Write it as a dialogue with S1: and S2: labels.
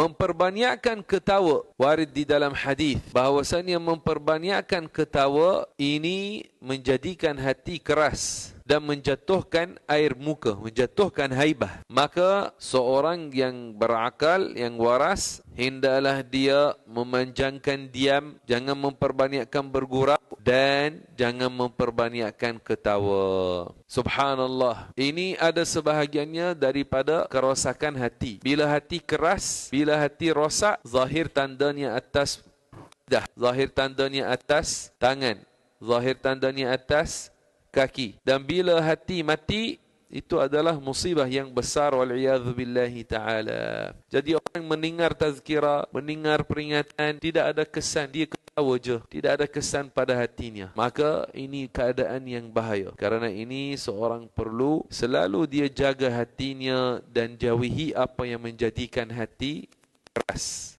S1: Memperbanyakkan ketawa, warid di dalam hadis bahawasanya memperbanyakkan ketawa ini menjadikan hati keras dan menjatuhkan air muka, menjatuhkan haibah. Maka seorang yang berakal, yang waras, hendaklah dia memanjangkan diam, jangan memperbanyakkan bergurau dan jangan memperbanyakkan ketawa. Subhanallah. Ini ada sebahagiannya daripada kerosakan hati. Bila hati keras, bila hati rosak, zahir tandanya atas dah, zahir tandanya atas tangan, zahir tandanya atas kaki. Dan bila hati mati, itu adalah musibah yang besar, wal'iyadhu billahi ta'ala. Jadi orang mendengar tazkirah, mendengar peringatan, tidak ada kesan, dia ketawa je, tidak ada kesan pada hatinya. Maka ini keadaan yang bahaya. Karena ini seorang perlu selalu dia jaga hatinya dan jauhi apa yang menjadikan hati keras.